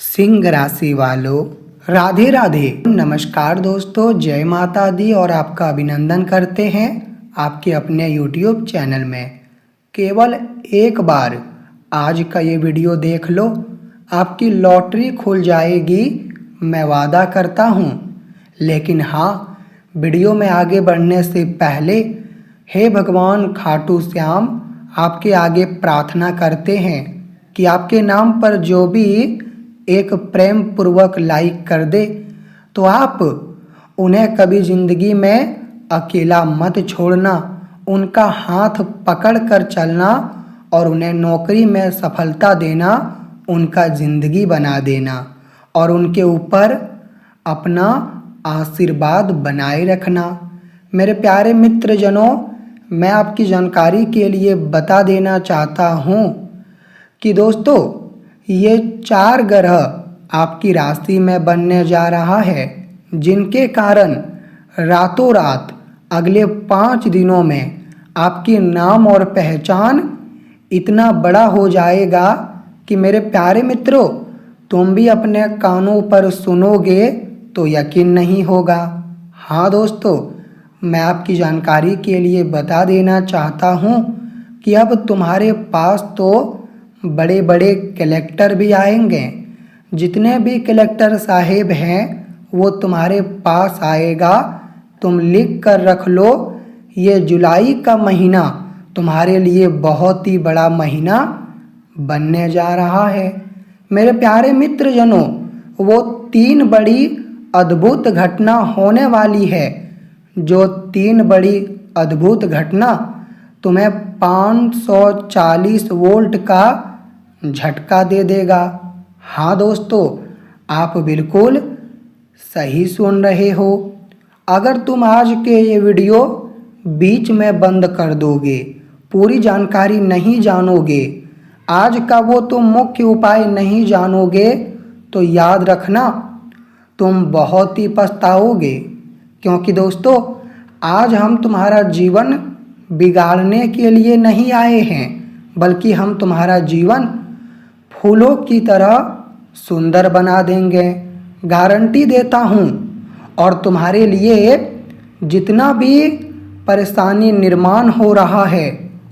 सिंह राशि वालों, राधे राधे। नमस्कार दोस्तों, जय माता दी और आपका अभिनंदन करते हैं आपके अपने YouTube चैनल में। केवल एक बार आज का ये वीडियो देख लो, आपकी लॉटरी खुल जाएगी, मैं वादा करता हूँ। लेकिन हाँ, वीडियो में आगे बढ़ने से पहले हे भगवान खाटू श्याम, आपके आगे प्रार्थना करते हैं कि आपके नाम पर जो भी एक प्रेम पूर्वक लाइक कर दे तो आप उन्हें कभी ज़िंदगी में अकेला मत छोड़ना, उनका हाथ पकड़ कर चलना और उन्हें नौकरी में सफलता देना, उनका ज़िंदगी बना देना और उनके ऊपर अपना आशीर्वाद बनाए रखना। मेरे प्यारे मित्रजनों, मैं आपकी जानकारी के लिए बता देना चाहता हूँ कि दोस्तों, ये 4 ग्रह आपकी राशि में बनने जा रहा है, जिनके कारण रातों रात अगले 5 दिनों में आपकी नाम और पहचान इतना बड़ा हो जाएगा कि मेरे प्यारे मित्रों, तुम भी अपने कानों पर सुनोगे तो यकीन नहीं होगा। हाँ दोस्तों, मैं आपकी जानकारी के लिए बता देना चाहता हूँ कि अब तुम्हारे पास तो बड़े बड़े कलेक्टर भी आएंगे। जितने भी कलेक्टर साहेब हैं वो तुम्हारे पास आएगा। तुम लिख कर रख लो, ये जुलाई का महीना तुम्हारे लिए बहुत ही बड़ा महीना बनने जा रहा है। मेरे प्यारे मित्रजनों, वो 3 बड़ी अद्भुत घटना होने वाली है, जो 3 बड़ी अद्भुत घटना तुम्हें 540 वोल्ट का झटका दे देगा। हाँ दोस्तों, आप बिल्कुल सही सुन रहे हो। अगर तुम आज के ये वीडियो बीच में बंद कर दोगे, पूरी जानकारी नहीं जानोगे, आज का वो तुम मुख्य उपाय नहीं जानोगे, तो याद रखना तुम बहुत ही पछताओगे। क्योंकि दोस्तों, आज हम तुम्हारा जीवन बिगाड़ने के लिए नहीं आए हैं, बल्कि हम तुम्हारा जीवन फूलों की तरह सुंदर बना देंगे, गारंटी देता हूँ। और तुम्हारे लिए जितना भी परेशानी निर्माण हो रहा है,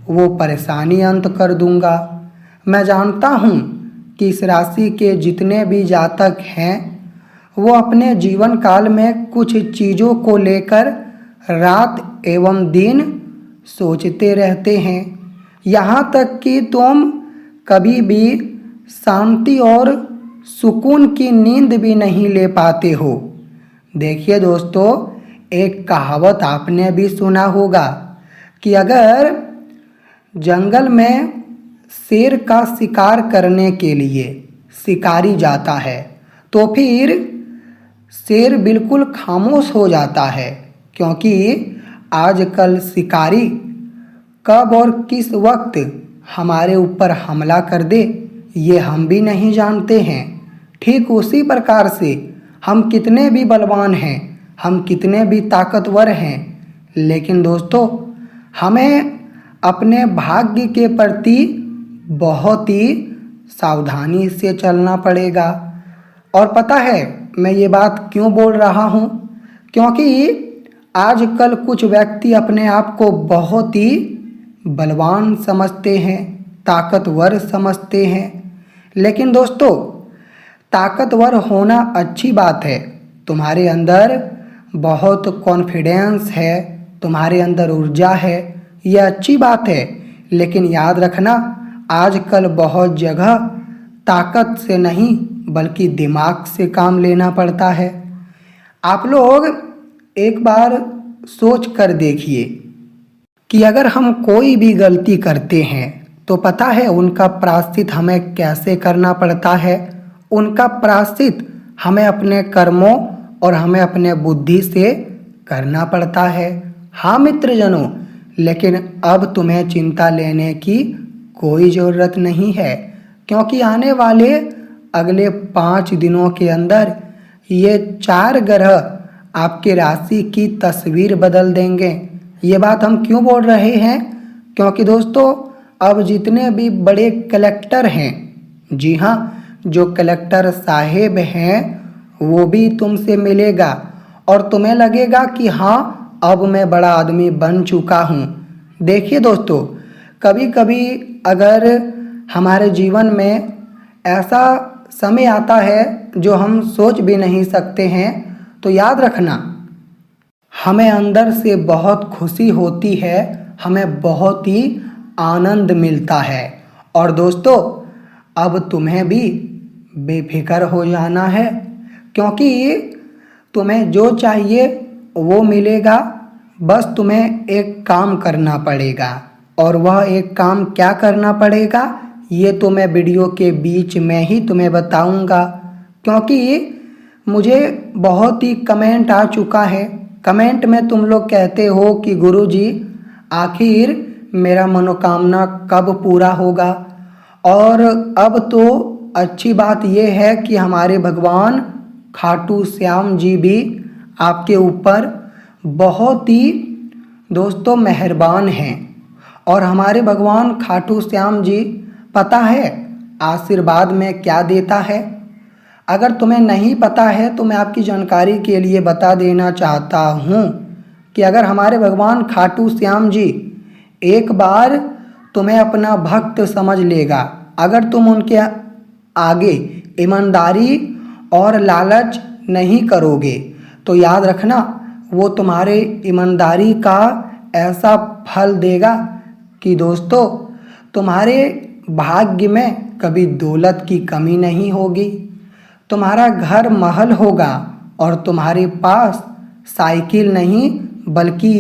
वो परेशानी अंत कर दूंगा। मैं जानता हूँ कि इस राशि के जितने भी जातक हैं, वो अपने जीवन काल में कुछ चीज़ों को लेकर रात एवं दिन सोचते रहते हैं। यहाँ तक कि तुम कभी भी शांति और सुकून की नींद भी नहीं ले पाते हो। देखिए दोस्तों, एक कहावत आपने भी सुना होगा कि अगर जंगल में शेर का शिकार करने के लिए शिकारी जाता है तो फिर शेर बिल्कुल खामोश हो जाता है, क्योंकि आजकल शिकारी कब और किस वक्त हमारे ऊपर हमला कर दे ये हम भी नहीं जानते हैं। ठीक उसी प्रकार से हम कितने भी बलवान हैं, हम कितने भी ताकतवर हैं, लेकिन दोस्तों, हमें अपने भाग्य के प्रति बहुत ही सावधानी से चलना पड़ेगा। और पता है मैं ये बात क्यों बोल रहा हूँ? क्योंकि आजकल कुछ व्यक्ति अपने आप को बहुत ही बलवान समझते हैं, ताकतवर समझते हैं। लेकिन दोस्तों, ताकतवर होना अच्छी बात है, तुम्हारे अंदर बहुत कॉन्फिडेंस है, तुम्हारे अंदर ऊर्जा है, यह अच्छी बात है। लेकिन याद रखना, आजकल बहुत जगह ताकत से नहीं बल्कि दिमाग से काम लेना पड़ता है। आप लोग एक बार सोच कर देखिए कि अगर हम कोई भी गलती करते हैं तो पता है उनका प्रायश्चित हमें कैसे करना पड़ता है। उनका प्रायश्चित हमें अपने कर्मों और हमें अपने बुद्धि से करना पड़ता है। हाँ मित्रजनों, लेकिन अब तुम्हें चिंता लेने की कोई ज़रूरत नहीं है, क्योंकि आने वाले अगले 5 दिनों के अंदर ये 4 ग्रह आपके राशि की तस्वीर बदल देंगे। ये बात हम क्यों बोल रहे हैं? क्योंकि दोस्तों, अब जितने भी बड़े कलेक्टर हैं, जी हाँ, जो कलेक्टर साहेब हैं वो भी तुमसे मिलेगा और तुम्हें लगेगा कि हाँ अब मैं बड़ा आदमी बन चुका हूँ। देखिए दोस्तों, कभी कभी अगर हमारे जीवन में ऐसा समय आता है जो हम सोच भी नहीं सकते हैं, तो याद रखना हमें अंदर से बहुत खुशी होती है, हमें बहुत ही आनंद मिलता है। और दोस्तों, अब तुम्हें भी बेफिक्र हो जाना है, क्योंकि तुम्हें जो चाहिए वो मिलेगा। बस तुम्हें एक काम करना पड़ेगा, और वह एक काम क्या करना पड़ेगा ये तो मैं वीडियो के बीच में ही तुम्हें बताऊंगा, क्योंकि मुझे बहुत ही कमेंट आ चुका है। कमेंट में तुम लोग कहते हो कि गुरुजी आखिर मेरा मनोकामना कब पूरा होगा। और अब तो अच्छी बात यह है कि हमारे भगवान खाटू श्याम जी भी आपके ऊपर बहुत ही दोस्तों मेहरबान हैं। और हमारे भगवान खाटू श्याम जी पता है आशीर्वाद में क्या देता है? अगर तुम्हें नहीं पता है तो मैं आपकी जानकारी के लिए बता देना चाहता हूँ कि अगर हमारे भगवान खाटू श्याम जी एक बार तुम्हें अपना भक्त समझ लेगा, अगर तुम उनके आगे ईमानदारी और लालच नहीं करोगे, तो याद रखना वो तुम्हारे ईमानदारी का ऐसा फल देगा कि दोस्तों तुम्हारे भाग्य में कभी दौलत की कमी नहीं होगी। तुम्हारा घर महल होगा और तुम्हारे पास साइकिल नहीं बल्कि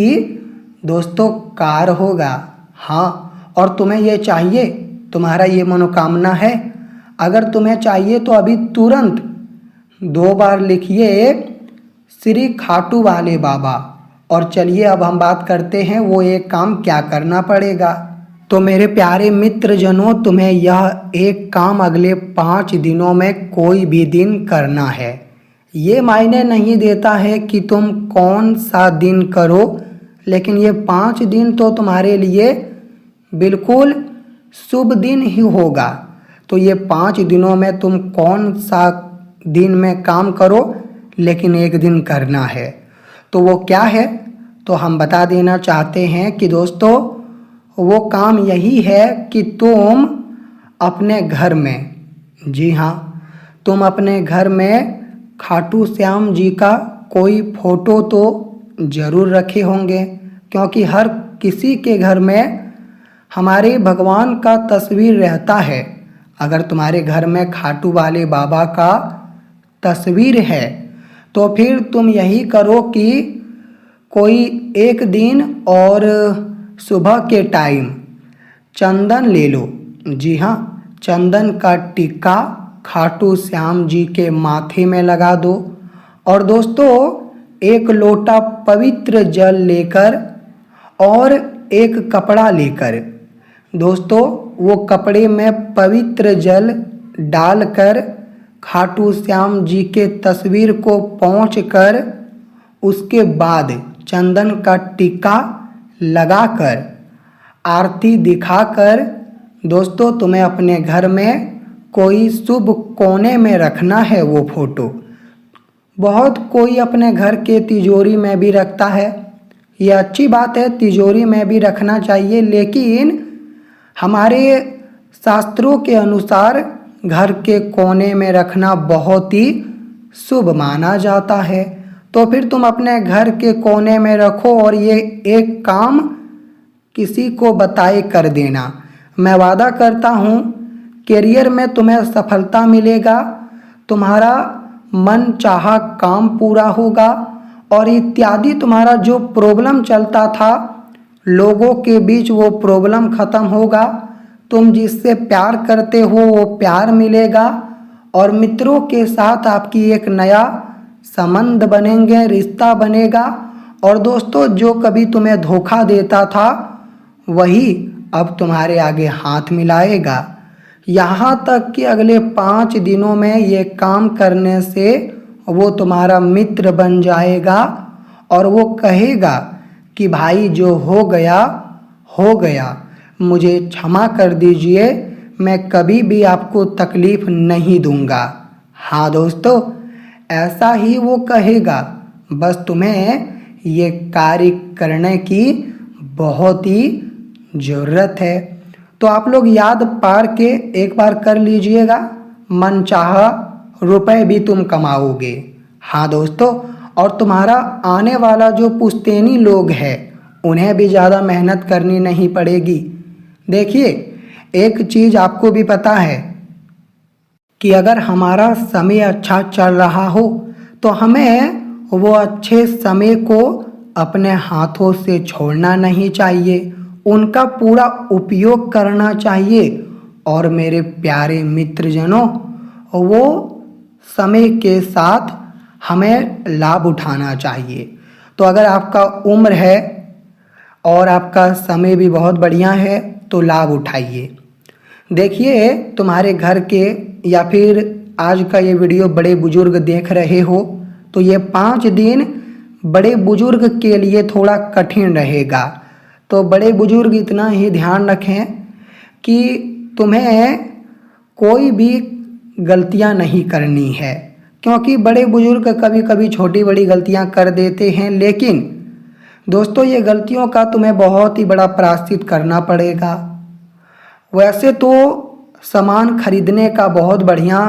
दोस्तों कार होगा। हाँ, और तुम्हें ये चाहिए, तुम्हारा ये मनोकामना है, अगर तुम्हें चाहिए तो अभी तुरंत 2 बार लिखिए श्री खाटू वाले बाबा। और चलिए अब हम बात करते हैं वो एक काम क्या करना पड़ेगा। तो मेरे प्यारे मित्रजनों, तुम्हें यह एक काम अगले 5 दिनों में कोई भी दिन करना है। ये मायने नहीं देता है कि तुम कौन सा दिन करो, लेकिन ये 5 दिन तो तुम्हारे लिए बिल्कुल शुभ दिन ही होगा। तो ये 5 दिनों में तुम कौन सा दिन में काम करो, लेकिन एक दिन करना है। तो वो क्या है तो हम बता देना चाहते हैं कि दोस्तों वो काम यही है कि तुम अपने घर में, जी हाँ, तुम अपने घर में खाटू श्याम जी का कोई फोटो तो ज़रूर रखे होंगे, क्योंकि हर किसी के घर में हमारे भगवान का तस्वीर रहता है। अगर तुम्हारे घर में खाटू वाले बाबा का तस्वीर है तो फिर तुम यही करो कि कोई एक दिन और सुबह के टाइम चंदन ले लो। जी हाँ, चंदन का टिक्का खाटू श्याम जी के माथे में लगा दो। और दोस्तों एक लोटा पवित्र जल लेकर और एक कपड़ा लेकर, दोस्तों वो कपड़े में पवित्र जल डालकर खाटू श्याम जी के तस्वीर को पोंछकर उसके बाद चंदन का टिक्का लगाकर आरती दिखाकर दोस्तों तुम्हें अपने घर में कोई शुभ कोने में रखना है वो फोटो। बहुत कोई अपने घर के तिजोरी में भी रखता है, ये अच्छी बात है, तिजोरी में भी रखना चाहिए, लेकिन हमारे शास्त्रों के अनुसार घर के कोने में रखना बहुत ही शुभ माना जाता है। तो फिर तुम अपने घर के कोने में रखो और ये एक काम किसी को बताए कर देना। मैं वादा करता हूँ करियर में तुम्हें सफलता मिलेगा, तुम्हारा मन चाहा काम पूरा होगा और इत्यादि तुम्हारा जो प्रॉब्लम चलता था लोगों के बीच वो प्रॉब्लम ख़त्म होगा। तुम जिससे प्यार करते हो वो प्यार मिलेगा और मित्रों के साथ आपकी एक नया संबंध बनेंगे, रिश्ता बनेगा। और दोस्तों जो कभी तुम्हें धोखा देता था वही अब तुम्हारे आगे हाथ मिलाएगा। यहाँ तक कि अगले 5 दिनों में ये काम करने से वो तुम्हारा मित्र बन जाएगा और वो कहेगा कि भाई जो हो गया, मुझे क्षमा कर दीजिए, मैं कभी भी आपको तकलीफ नहीं दूंगा। हाँ दोस्तों, ऐसा ही वो कहेगा, बस तुम्हें ये कार्य करने की बहुत ही ज़रूरत है। तो आप लोग याद पार के एक बार कर लीजिएगा, मनचाहा रुपए भी तुम कमाओगे। हाँ दोस्तों, और तुम्हारा आने वाला जो पुश्तैनी लोग हैं उन्हें भी ज़्यादा मेहनत करनी नहीं पड़ेगी। देखिए, एक चीज़ आपको भी पता है कि अगर हमारा समय अच्छा चल रहा हो तो हमें वो अच्छे समय को अपने हाथों से छोड़ना नहीं चाहिए, उनका पूरा उपयोग करना चाहिए। और मेरे प्यारे मित्रजनों, वो समय के साथ हमें लाभ उठाना चाहिए। तो अगर आपका उम्र है और आपका समय भी बहुत बढ़िया है तो लाभ उठाइए। देखिए, तुम्हारे घर के या फिर आज का ये वीडियो बड़े बुजुर्ग देख रहे हो तो ये 5 दिन बड़े बुजुर्ग के लिए थोड़ा कठिन रहेगा। तो बड़े बुजुर्ग इतना ही ध्यान रखें कि तुम्हें कोई भी गलतियां नहीं करनी है, क्योंकि बड़े बुजुर्ग कभी कभी छोटी बड़ी गलतियां कर देते हैं, लेकिन दोस्तों ये गलतियों का तुम्हें बहुत ही बड़ा प्रायश्चित करना पड़ेगा। वैसे तो सामान खरीदने का बहुत बढ़िया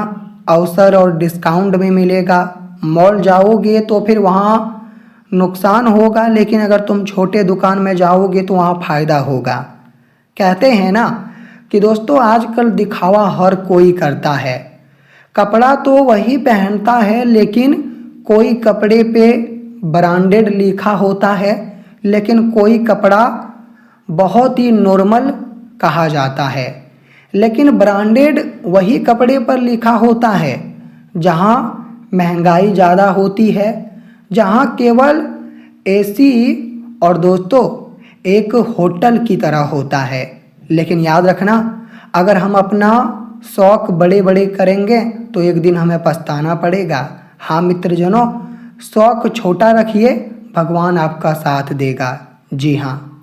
अवसर और डिस्काउंट में मिलेगा, मॉल जाओगे तो फिर वहाँ नुकसान होगा, लेकिन अगर तुम छोटे दुकान में जाओगे तो वहाँ फ़ायदा होगा। कहते हैं ना कि दोस्तों आजकल दिखावा हर कोई करता है, कपड़ा तो वही पहनता है लेकिन कोई कपड़े पे ब्रांडेड लिखा होता है, लेकिन कोई कपड़ा बहुत ही नॉर्मल कहा जाता है। लेकिन ब्रांडेड वही कपड़े पर लिखा होता है जहाँ महंगाई ज़्यादा होती है, जहाँ केवल एसी और दोस्तों एक होटल की तरह होता है। लेकिन याद रखना, अगर हम अपना शौक़ बड़े बड़े करेंगे तो एक दिन हमें पछताना पड़ेगा। हाँ मित्रजनों, शौक़ छोटा रखिए, भगवान आपका साथ देगा। जी हाँ।